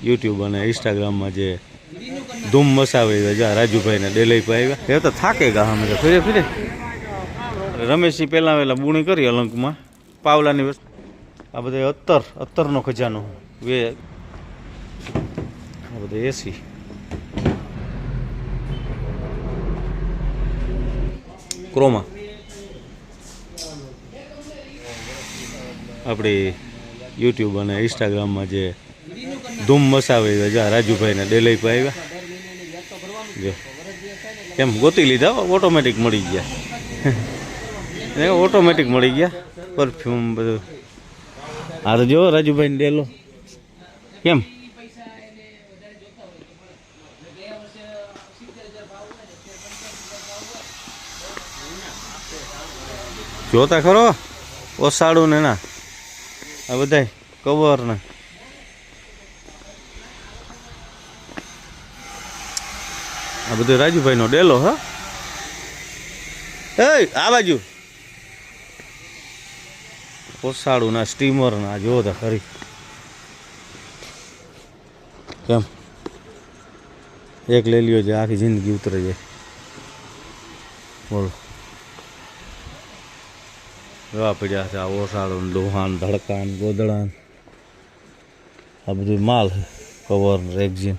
YouTube અને ઇન્સ્ટાગ્રામમાં જે ધૂમ મચાવી જા રાજુભાઈને ડેલઈ પર આવ્યા એ તો થાકે ગયા અમે તો ફીરે ફીરે રમેશજી પહેલાં વહેલા બુણી કરી અલંકમાં પાવલાની વસ્તુ આ બધા અત્તરનો ખજાનો આ બધા એસી ક્રોમા આપણી યુટ્યુબ અને ઇન્સ્ટાગ્રામમાં જે ધૂમ મચાવી જા રાજુભાઈને ડેલઈ પર આવ્યા જો એમ ગોતી લીધા ઓટોમેટિક મળી ગયા ઓટોમેટિક મળી ગયા પરફ્યુમ બધું હા તો જો રાજુભાઈને ડેલો કેમ જોતા ખરો ઓસાડું ને ના આ બધા કવર ને આ બધું રાજુભાઈનો ડેલો હા એ આ બાજુ ઓસાડું ના સ્ટીમર ના જોતા ખરી કેમ એક લઈ લ્યો છે આખી જિંદગી ઉતરે જાય બોલો જોવા પડ્યા છે આ ઓસાડું લોહાન ધડકાન ગોદડાન આ બધું માલ છે કવર રેગઝીન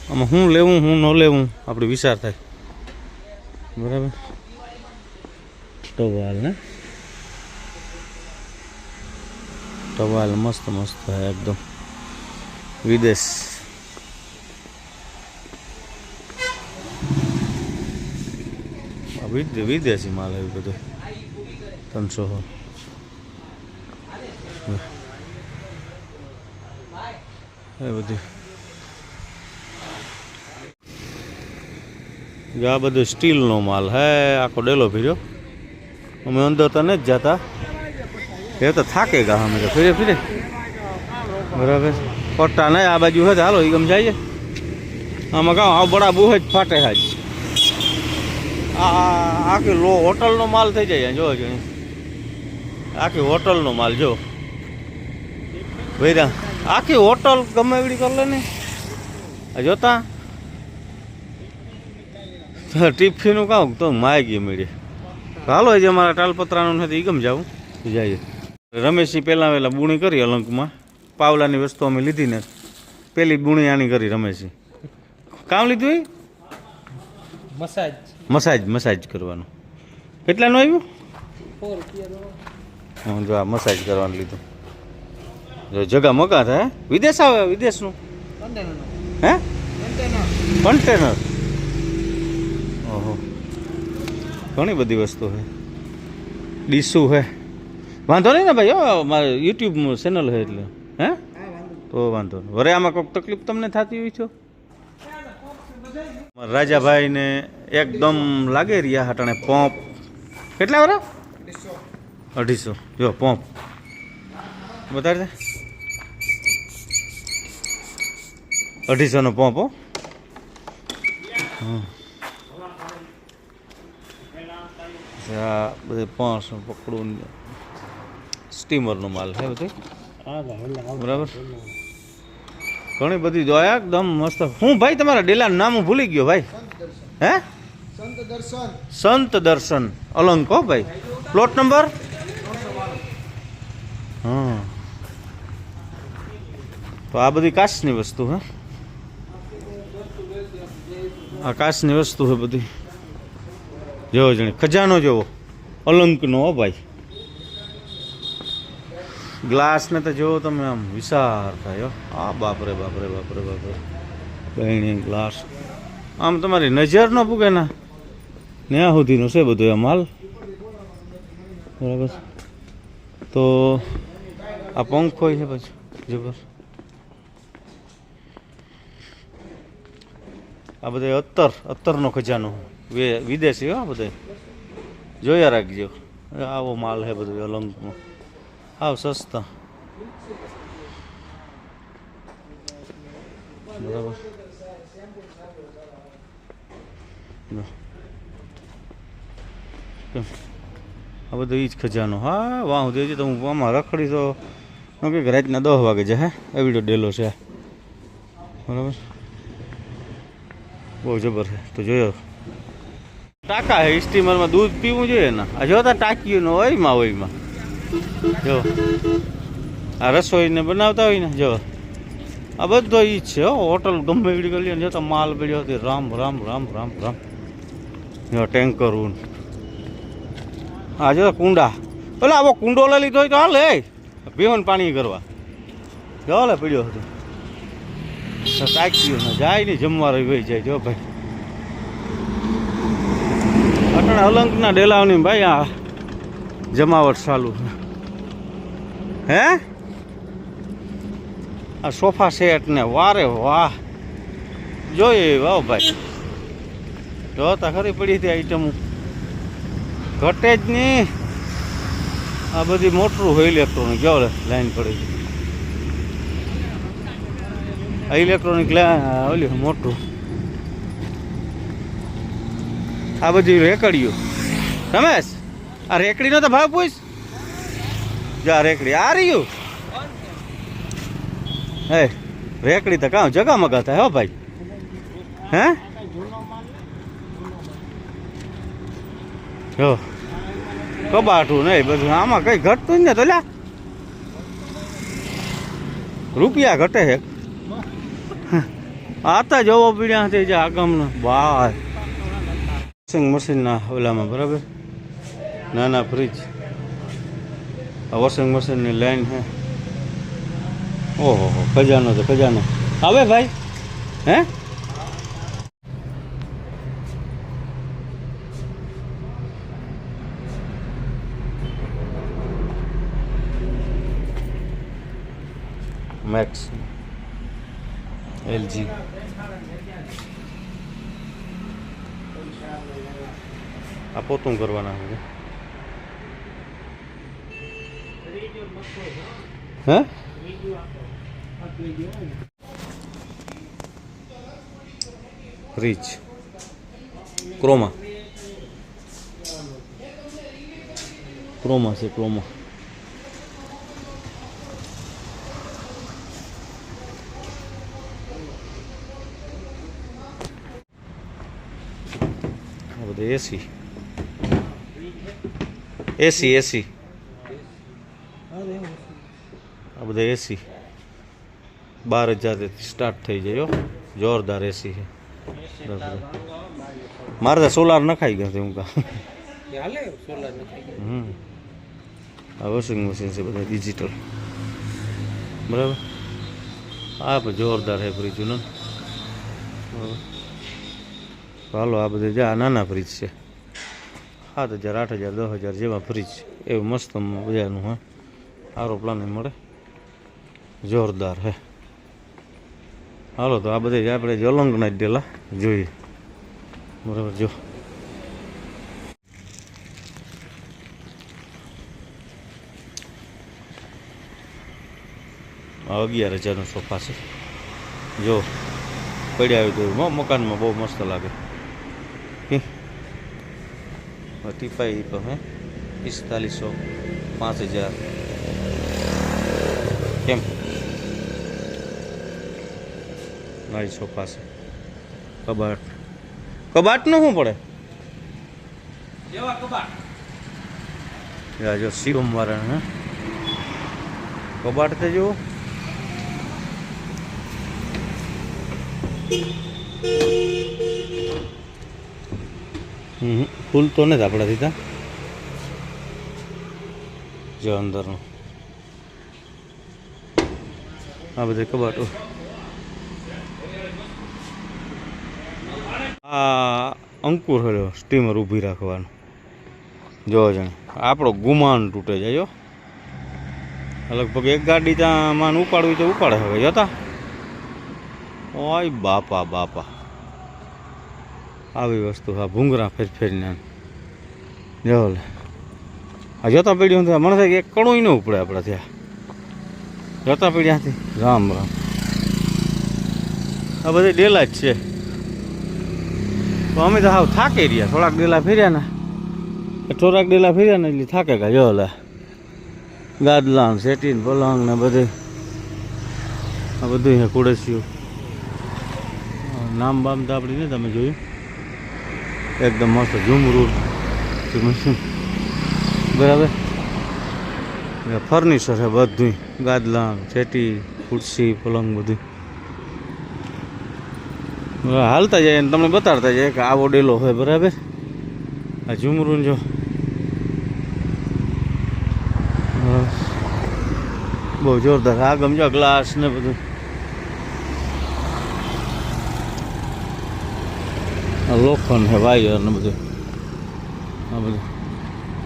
આમાં શું લેવું શું ન લેવું આપણે વિચાર થાય બરાબર ટવાલ ને ટવાલ મસ્ત મસ્ત હે એકદમ વિદેશ વિદેશી માલ એવું બધું 300 એ બધું આ બધું સ્ટીલનો માલ હે આખો ડેલો ફીર્યો અમે અંદર તો નથી જતા એ તો થાકે ગયા અમે તો ફીરે ફીરે બરાબર પટ્ટા નહીં આ બાજુ હોય હાલો એ ગમ જાય આમાં કાં આ બડા બુહે જ ફાટે હાજ આખી લો હોટલનો માલ થઈ જાય જો જણી આખી હોટલનો માલ જો ભાઈ આખી હોટલ ગમે એવડી કરી લે ને જોતા ટિફિનનું કાં તો માગી મળી હાલો જે અમારા ટાલપત્રાનું નથી ગમ જાવું જઈએ રમેશજી પહેલાં વહેલા બુણી કરી અલંકમાં પાવલાની વસ્તુ અમે લીધી ને પેલી બુણી આની કરી રમેશજી કામ લીધું એ મસાજ કરવાનું કેટલાનું આવ્યું જો આ મસાજ કરવાનું લીધું જો જગા મગા થાય વિદેશ આવે વિદેશનું હે કન્ટેનર ઓહો ઘણી બધી વસ્તુ છે ડીશું છે વાંધો નહીં ને ભાઈ મારે યુટ્યુબ ચેનલ છે એટલે હે તો વાંધો નહીં વરે આમાં કોઈક તકલીફ તમને થતી હોય છો રાજાભાઈને એકદમ લાગે રહ્યા હટાણે પંપ કેટલા વરા 250 જો પંપ બતાડે 250 નો પંપ હો હા બધે 500 પકડું સ્ટીમરનો માલ છે બધું બરાબર ઘણી બધી જો એકદમ મસ્ત હું ભાઈ તમારા ડેલાનું નામ હું ભૂલી ગયો ભાઈ હે સંત દર્શન અલંક હો ભાઈ પ્લોટ નંબર હા તો આ બધી કાચની વસ્તુ હે આ કાચની વસ્તુ છે બધી જોવો જણે ખજાનો જોવો અલંકનો હો ભાઈ ગ્લાસ ને તો જોવો તમે આમ વિચાર થાય આ બાપરે બાપરે બાપરે બાપરે બહેણી ગ્લાસ આમ તમારી નજર ન પૂગે ના ત્યાં સુધીનો છે બધું આ માલ બરાબર તો આ પંખો છે પછી જબર આ બધા અત્તરનો ખજાનો વિદેશી હો બધા જોયા રાખજો આવો માલ છે બધું અલંકમાં આવ સસ્તા બરાબર આ બધું એ જ ખજાનો. હા વાહ દેજે તો હું આમાં રખડી તો કંઈક રાતના 10 વાગે છે. હે એવડો ડેલો છે બરાબર, બહુ જબર છે. તો જોયો ટાંકા હે સ્ટીમરમાં દૂધ પીવું જોઈએ ને. આ જોતા ટાંકીયું હોયમાં જો આ રસોઈને બનાવતા હોય ને જો આ બધો ઈ જ છે. હોટલ ગમે એવી ગલી ને જતા માલ પડ્યો હતી. રામ રામ રામ રામ રામ. જો ટેન્કર આ જો કુંડા એટલે આવો કુંડો લઈ લીધો હોય તો હાલે પીવાનું પાણી કરવા જો લે પડ્યો હતો. ટાંકીયું ને જાય નહીં જમવા રહી જાય. જો ભાઈ અટણે અલંકના ડેલાવની ભાઈ આ જમાવટ ચાલુ. હે આ સોફા સેટ ને વારે વાહ જોઈએ વાહ ભાઈ. જોતા ખરી પડી હતી આઈટમો ઘટે જ નહીં. આ બધી મોટરું હોય ઇલેક્ટ્રોનિક. જો લાઈન પડી છે આ ઇલેક્ટ્રોનિક ઓલી મોટરું. આ બધી રેકડીઓ. રમેશ આ રેકડીનો તો ભાવ પૂછ. જા રેકડી આ રહ્યું. હે રેકડી તો કાં જગા મગા થાય હો ભાઈ. હે જો કબાટું નહીં બધું આમાં કઈ ઘટતું જ ને. તો લ્યા રૂપિયા ઘટે છે. આતા જોવો પીડ્યા છે જે આગમના બહાર વોશિંગ મશીનના ઓલામાં બરાબર. નાના ફ્રીજ આ વોશિંગ મશીનની લાઈન છે. ઓહો ખજાનો તો ખજાનો આવે ભાઈ. હે મેક્સ એલજી આ પોતું કરવાના છે. હે ફ્રીજ ક્રોમા છે ક્રોમા. આ બધું એસી આ બધા એસી 12,000 સ્ટાર્ટ થઈ જાય. જોરદાર એસી છે. મારે તો સોલાર નખાઈ ગયો હું કા. આ વોશિંગ મશીન છે બધા ડિજિટલ બરાબર. આ પણ જોરદાર છે ફ્રીજ ને બરાબર. હાલો આ બધે જા નાના ફ્રીજ છે 7,000 8,000 10,000 જેવા ફ્રીજ એવું મસ્ત બજારનું. હા સારો પ્લાન મળે જોરદાર હે. હાલો તો આ બધે આપણે જલંગના જ ડેલા જોઈએ બરાબર. જો આ 11,000નો સોફા છે. જો પડ્યા આવ્યું તો મકાનમાં બહુ મસ્ત લાગે. ટીપાઈ તો હે 4500 5,000 કેમ મારી સોફા છે. કબાટનું શું પડે જો શિવમ વાળા હે કબાટ તો જુઓ. ફૂલ તો નથી આપણાથી ત્યાં જો અંદરનું આ બધે કબાટો. આ અંકુર હળ્યો સ્ટીમર ઊભી રાખવાનું. જો જાણે આપણો ગુમાન તૂટે જાય. લગભગ એક ગાડી ત્યાં માન ઉપાડવી તો ઉપાડે હવે જતા. ઓય બાપા બાપા આવી વસ્તુ હા ભૂંગરા ફેરફેરીને જો લે આ જોતા પીડ્યું મને થાય કે એક કણું ન ઉપડે આપણા ત્યાં જોતા પીડ્યાથી. રામ રામ આ બધી ડેલા જ છે તો અમે તો હાવ થાકી રહ્યા. થોડાક ડેલા ફેર્યા ને એટલે થાકે ગયા. જો લે ગાદલા સેટી પલંગ ને બધું આ બધું હે કુડસ્યું. નામ બામ તો આપણી નહીં તમે જોયું. એકદમ મસ્ત ઝુમરૂ બરાબર. ફર્નિચર છે બધું, ગાદલા સેટી ખુરશી પલંગ બધું હાલતા જાય અને તમને બતાડતા જાય કે આવો ડેલો હોય. બરાબર. આ ઝુમરૂ જો બહુ જોરદાર. આ ગમજો ગ્લાસ ને બધું. લોખંડ છે વાયર ને બધું. આ બધું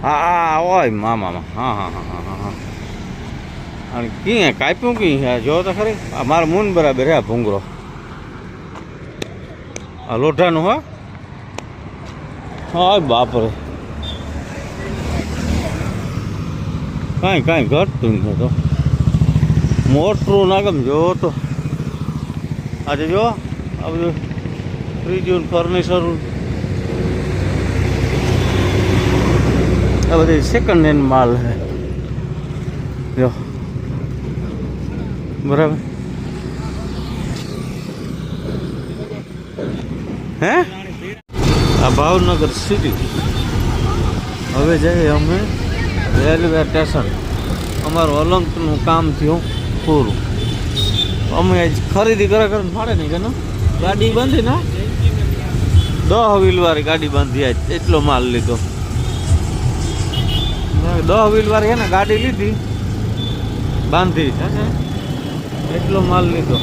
હા હોય મામા. હા હા હા હા હા. અને ક્યાં કાપ્યું ક્યાં જો તો ખરી. આ મારો મૂન બરાબર હે ભૂંગરો. આ લોઢાનું હા હા બાપરે. કાંઈ ઘટતું નથી તો. મોટરું ના ગમ જો તો. આજે જો આ બધું ફ્રીજનું ફર્નિચર આ બધી સેકન્ડ હેન્ડ માલ છે. જો બરાબર. હે આ ભાવનગર સિટી. હવે જઈએ અમે રેલવે સ્ટેશન. અમારું અલંકનું કામ થયું પૂરું. અમે ખરીદી કરે ફાડે નહીં કે ગાડી બાંધી ને 10 વ્હીલ વાળી ગાડી બાંધી. આજ એટલો માલ લીધો. 10 વ્હીલ વાળી છે ને ગાડી લીધી બાંધી એટલો માલ લીધો.